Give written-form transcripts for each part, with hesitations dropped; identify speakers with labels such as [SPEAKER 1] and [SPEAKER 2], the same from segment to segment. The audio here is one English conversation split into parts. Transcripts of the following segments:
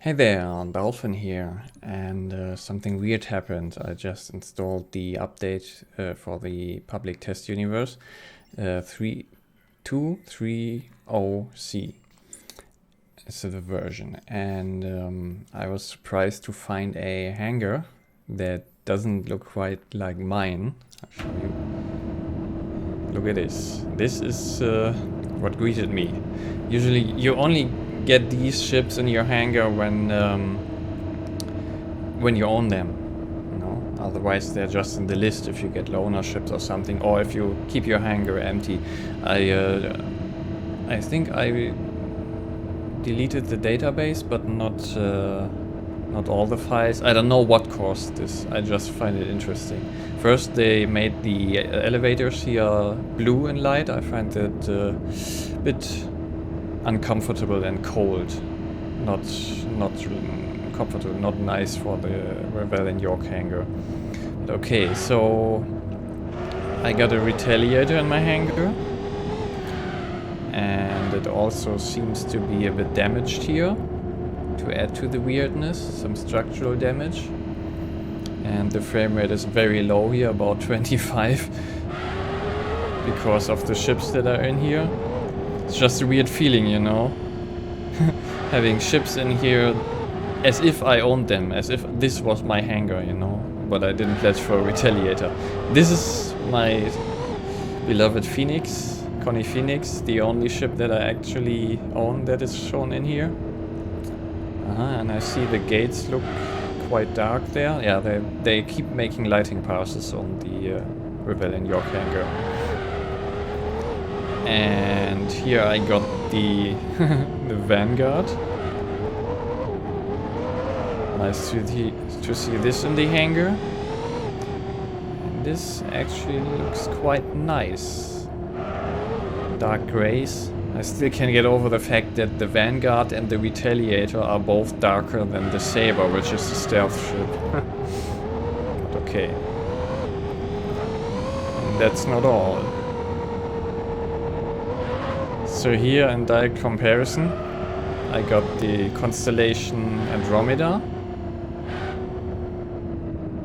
[SPEAKER 1] Hey there, Dolphin here, and something weird happened. I just installed the update for the public test universe 3230C. It's the version, and I was surprised to find a hangar that doesn't look quite like mine. I'll show you. Look at this. This is what greeted me. Usually you only get these ships in your hangar when you own them, you know. Otherwise they're just in the list if you get loaner ships or something, or if you keep your hangar empty. I think I deleted the database, but not all the files. I don't know what caused this. I just find it interesting. First they made the elevators here blue and light. I find that a bit uncomfortable and cold. Not comfortable, not nice for the Rebellion York hangar. But okay, so I got a retaliator in my hangar, and it also seems to be a bit damaged here to add to the weirdness, some structural damage. And the frame rate is very low here, about 25, because of the ships that are in here. It's just a weird feeling, you know, having ships in here as if I owned them, as if this was my hangar, you know, but I didn't pledge for a retaliator. This is my beloved Phoenix, Connie Phoenix, the only ship that I actually own that is shown in here. And I see the gates look quite dark there. Yeah, they keep making lighting passes on the Rebellion York hangar. And here I got the the Vanguard. Nice to see this in the hangar. And this actually looks quite nice. Dark grays. I still can get over the fact that the Vanguard and the Retaliator are both darker than the Saber, which is the stealth ship. But okay. And that's not all. So here in direct comparison, I got the constellation Andromeda.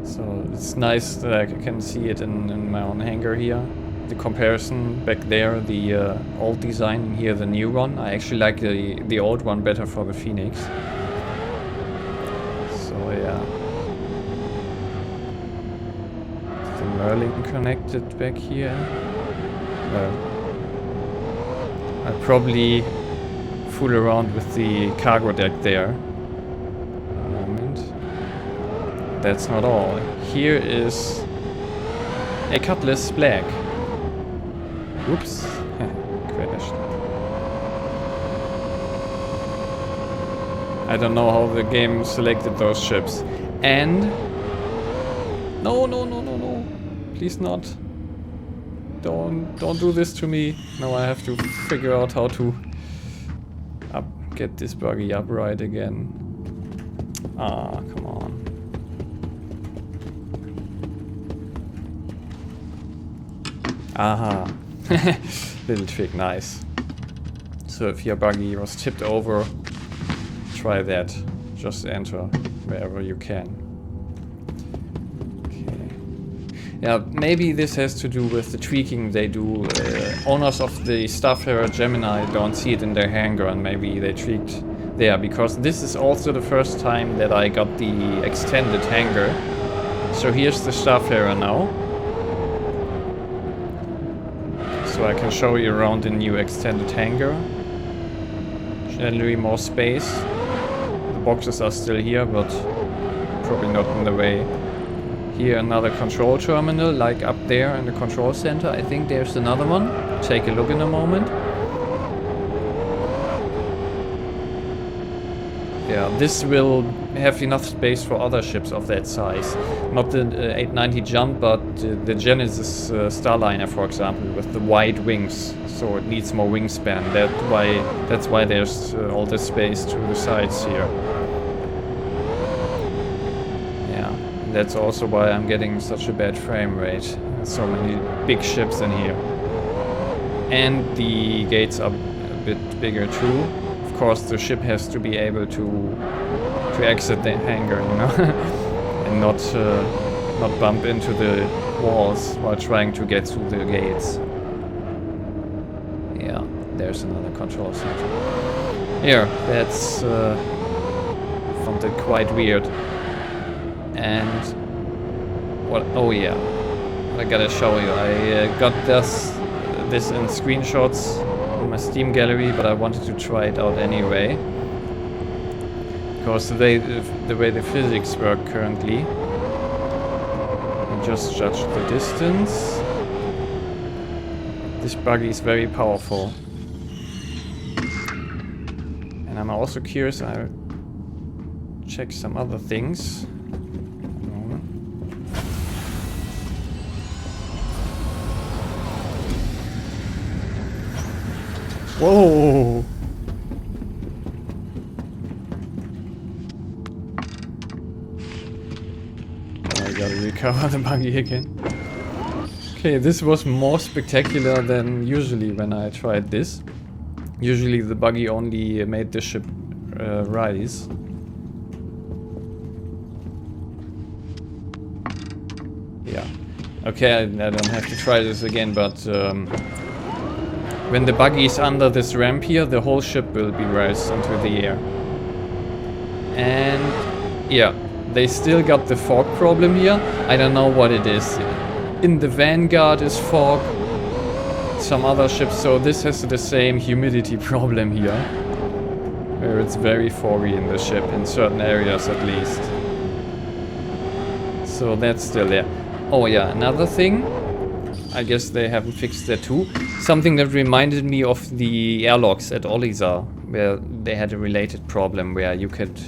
[SPEAKER 1] So it's nice that I can see it in my own hangar here. The comparison back there, the old design, and here the new one. I actually like the old one better for the Phoenix. So yeah. Is the Merlin connected back here? I probably fool around with the cargo deck there. A moment. That's not all. Here is a Cutlass Black. Oops. Crashed. I don't know how the game selected those ships. And no. Please not. Don't do this to me. Now I have to figure out how to get this buggy upright again. Ah, come on. Aha. Little trick, nice. So if your buggy was tipped over, try that. Just enter wherever you can. Yeah, maybe this has to do with the tweaking they do. Owners of the Starfarer Gemini don't see it in their hangar, and maybe they tweaked there, because this is also the first time that I got the extended hangar. So here's the Starfarer now. So I can show you around the new extended hangar. Generally more space. The boxes are still here, but probably not in the way. Here another control terminal, like up there in the control center. I think there's another one. Take a look in a moment. Yeah, this will have enough space for other ships of that size. Not the 890 Jump, but the Genesis Starliner, for example, with the wide wings. So it needs more wingspan. That's why there's all this space to the sides here. That's also why I'm getting such a bad frame rate. So many big ships in here. And the gates are a bit bigger too. Of course the ship has to be able to exit the hangar, you know, and not bump into the walls while trying to get through the gates. Yeah, there's another control center. Here, that's found it quite weird. And what? Oh yeah, I gotta show you. I got this in screenshots in my Steam gallery, but I wanted to try it out anyway. Because the way the physics work currently, you just judge the distance. This buggy is very powerful. And I'm also curious, I'll check some other things. Whoa! I gotta recover the buggy again. Okay, this was more spectacular than usually when I tried this. Usually the buggy only made the ship rise. Yeah. Okay, I don't have to try this again, but when the buggy is under this ramp here, the whole ship will be raised into the air. And yeah, they still got the fog problem here. I don't know what it is. In the Vanguard is fog, some other ships, so this has the same humidity problem here. Where it's very foggy in the ship, in certain areas at least. So that's still there. Oh yeah, another thing. I guess they haven't fixed that too. Something that reminded me of the airlocks at Olizar, where they had a related problem where you could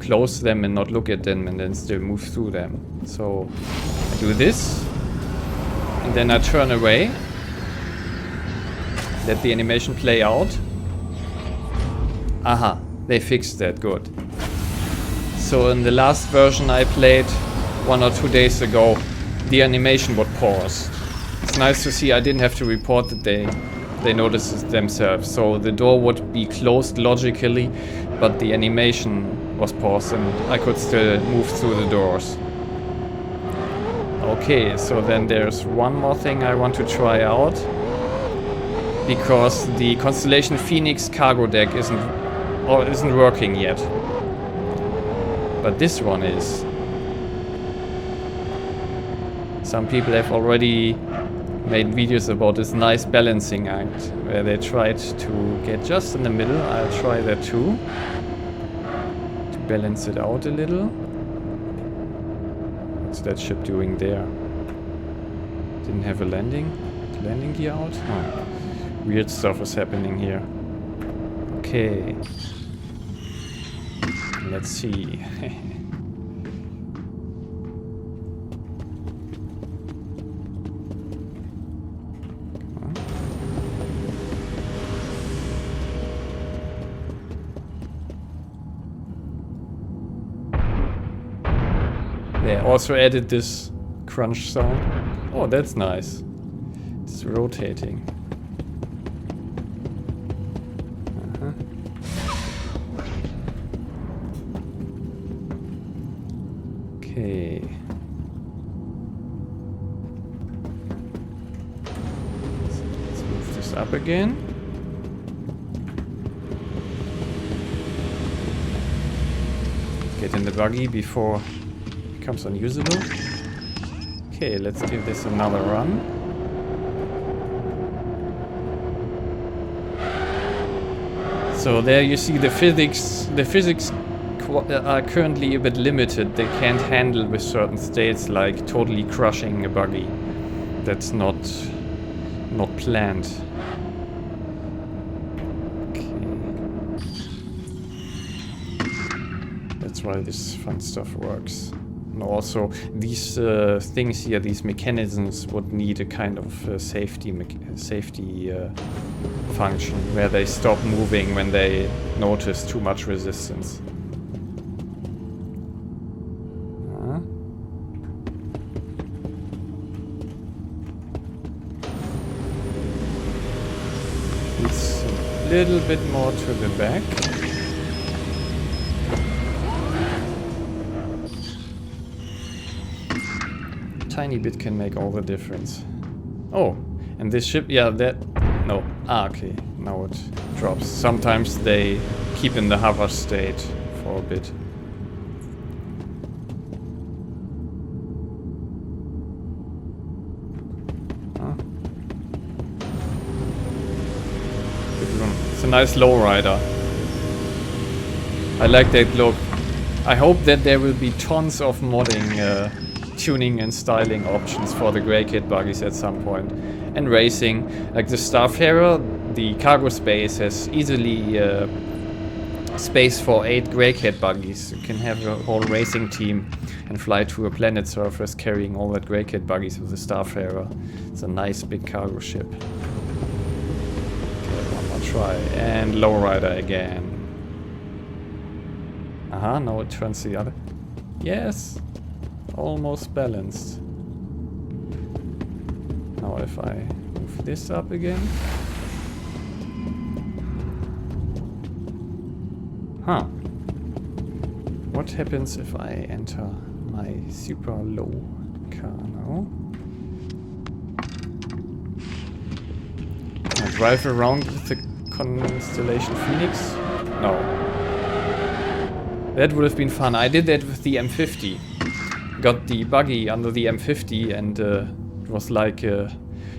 [SPEAKER 1] close them and not look at them and then still move through them. So I do this, and then I turn away, let the animation play out. Aha, they fixed that, good. So in the last version I played 1 or 2 days ago, the animation would pause. It's nice to see I didn't have to report that they noticed it themselves. So the door would be closed logically, but the animation was paused and I could still move through the doors. Okay, so then there's one more thing I want to try out. Because the Constellation Phoenix cargo deck isn't working yet. But this one is. Some people have already made videos about this nice balancing act, where they tried to get just in the middle. I'll try that too, to balance it out a little. What's that ship doing there? Didn't have a landing gear out? Oh. Weird stuff is happening here. Okay. Let's see. They also added this crunch sound. Oh, that's nice. It's rotating. Okay. Let's move this up again. Get in the buggy before it becomes unusable. Okay, let's give this another run. So there you see the physics. The physics are currently a bit limited. They can't handle with certain states, like totally crushing a buggy. That's not planned. Okay. That's why this fun stuff works. And also, these things here, these mechanisms, would need a kind of safety function where they stop moving when they notice too much resistance. It's a little bit more to the back. tiny bit can make all the difference. Oh, and this ship, yeah, that, no, okay, now it drops. Sometimes they keep in the hover state for a bit. It's a nice lowrider. I like that look. I hope that there will be tons of modding, tuning and styling options for the grey kit buggies at some point. And racing. Like the Starfarer, the cargo space has easily space for 8 grey kit buggies. You can have a whole racing team and fly to a planet surface carrying all that grey kit buggies with the Starfarer. It's a nice big cargo ship. Try and lowrider again. Now it turns the other. Yes, almost balanced. Now if I move this up again. What happens if I enter my super low car now? I drive around with the Constellation Phoenix? No. That would have been fun. I did that with the M50. Got the buggy under the M50 and it was like a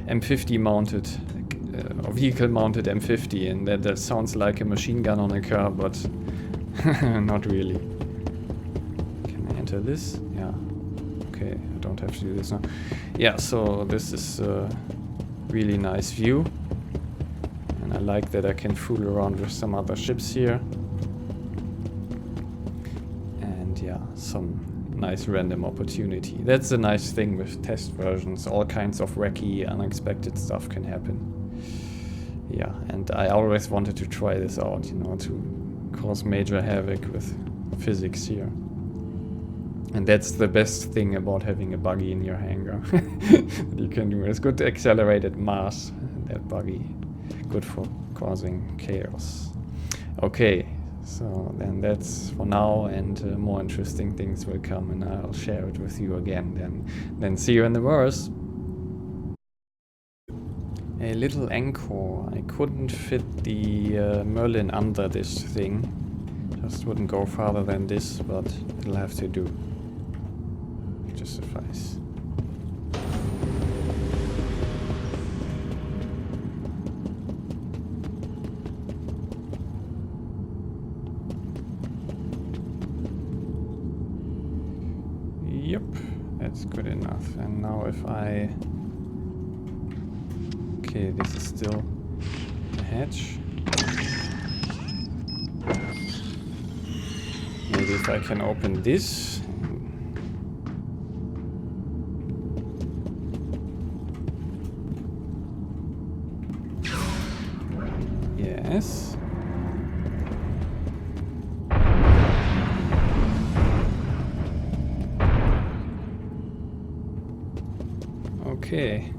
[SPEAKER 1] M50 mounted, or vehicle mounted M50, and that sounds like a machine gun on a car, but not really. Can I enter this? Yeah. Okay, I don't have to do this now. Yeah, so this is a really nice view. I like that I can fool around with some other ships here. And yeah, some nice random opportunity. That's a nice thing with test versions. All kinds of wacky, unexpected stuff can happen. Yeah, and I always wanted to try this out, you know, to cause major havoc with physics here. And that's the best thing about having a buggy in your hangar. You can do it's good accelerated mass, that buggy. Good for causing chaos. Okay, so then that's for now, and more interesting things will come, and I'll share it with you again. Then see you in the verse. A little anchor. I couldn't fit the Merlin under this thing. Just wouldn't go farther than this, but it'll have to do. Just suffice. Yep, that's good enough. And now if I... Okay, this is still a hatch. Maybe if I can open this. Yes. Okay.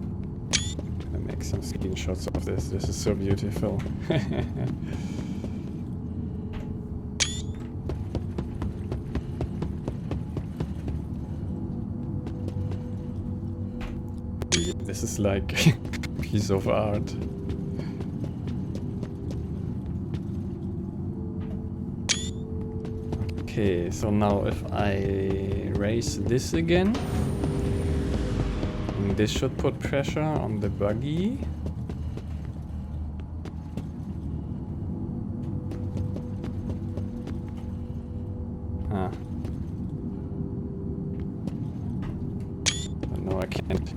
[SPEAKER 1] I'll make some screenshots of this. This is so beautiful. This is like a piece of art. Okay, so now if I raise this again, this should put pressure on the buggy. But no, I can't.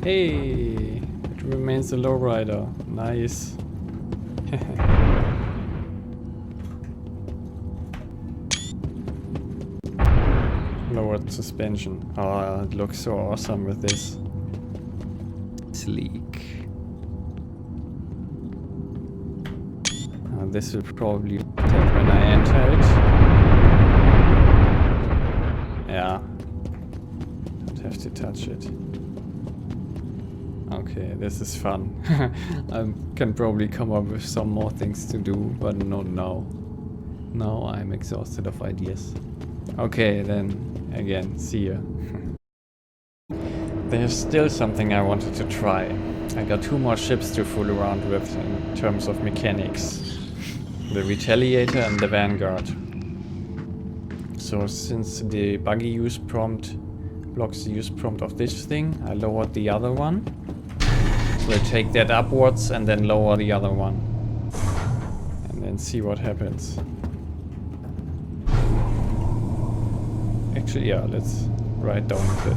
[SPEAKER 1] Hey, it remains a lowrider. Nice. Lowered suspension. Oh, it looks so awesome with this. Sleek. This will probably tap when I enter it. Yeah. Don't have to touch it. Okay, this is fun. I can probably come up with some more things to do, but not now. Now I'm exhausted of ideas. Okay, then again, see ya. There's still something I wanted to try. I got 2 more ships to fool around with in terms of mechanics. The Retaliator and the Vanguard. So since the buggy use prompt blocks the use prompt of this thing, I lowered the other one. We'll take that upwards and then lower the other one. And then see what happens. Actually, yeah, let's ride down with it.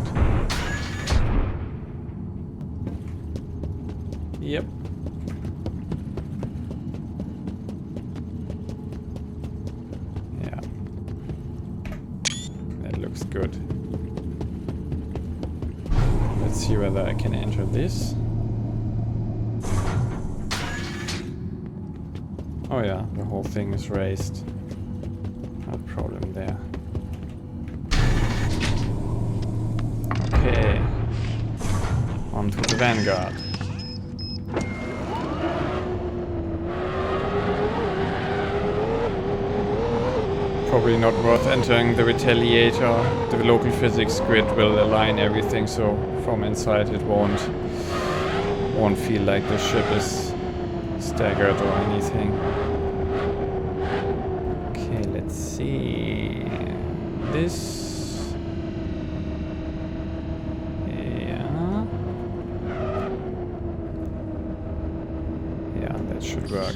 [SPEAKER 1] Yep. Yeah. That looks good. Let's see whether I can enter this. Oh yeah, the whole thing is raised. No problem there. Okay. On to the Vanguard. Probably not worth entering the Retaliator. The local physics grid will align everything, so from inside it won't feel like the ship is staggered or anything. Okay, let's see. This. Yeah. Yeah, that should work.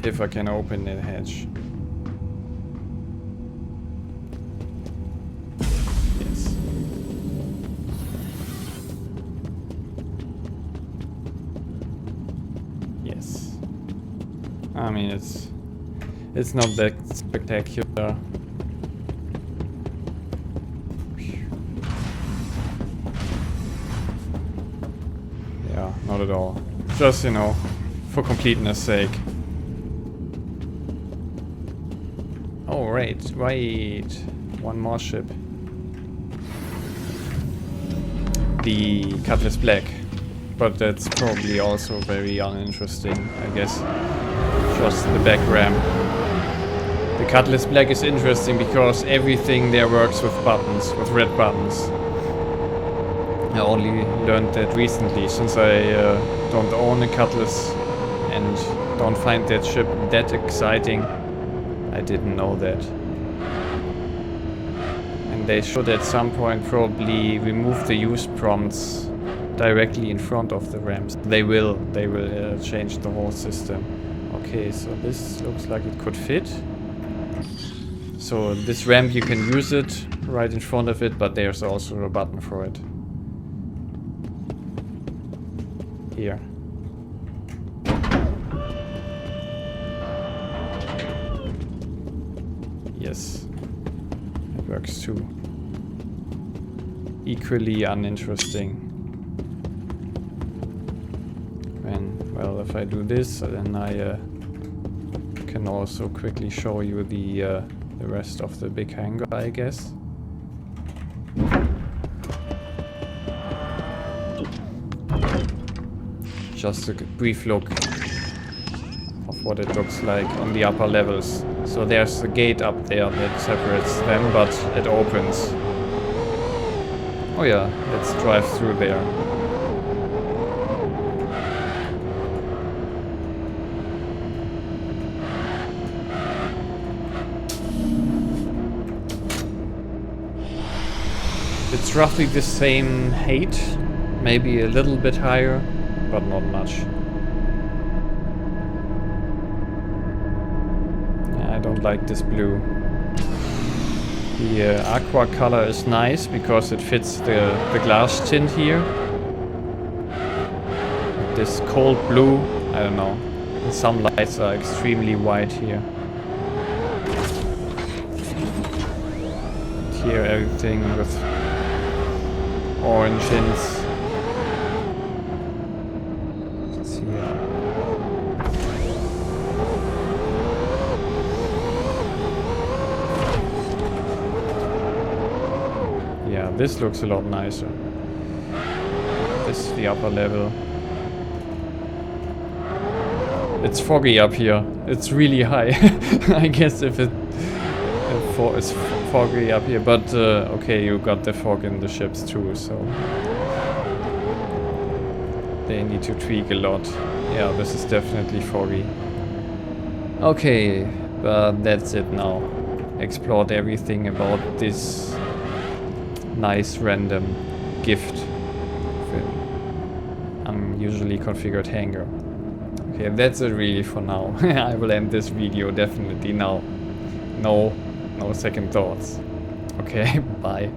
[SPEAKER 1] If I can open the hatch. Yes. Yes. I mean, it's not that spectacular. Yeah, not at all. Just, you know, for completeness sake. Oh, right. One more ship. The Cutlass Black. But that's probably also very uninteresting, I guess. Just the back ramp. The Cutlass Black is interesting because everything there works with buttons, with red buttons. I only learned that recently, since I don't own a Cutlass and don't find that ship that exciting. I didn't know that. And they should at some point probably remove the use prompts directly in front of the ramps. They will change the whole system. Okay, so this looks like it could fit. So this ramp, you can use it right in front of it, but there's also a button for it. Here. Yes, it works too. Equally uninteresting. Well, if I do this, then I can also quickly show you the rest of the big hangar, I guess. Just a brief look of what it looks like on the upper levels. So there's a gate up there that separates them, but it opens. Oh yeah, let's drive through there. It's roughly the same height, maybe a little bit higher, but not much. I don't like this blue. The aqua color is nice because it fits the glass tint here. This cold blue, I don't know. Some lights are extremely white here. And here everything with orange hints. Let's see here. this looks a lot nicer. This is the upper level. It's foggy up here. It's really high. I guess if it's foggy up here, but okay, you got the fog in the ships too, so they need to tweak a lot. Yeah, this is definitely foggy. Okay, but that's it now. Explored everything about this nice random gift unusually configured hangar. Okay, that's it really for now. I will end this video definitely now. No second thoughts. Okay, bye.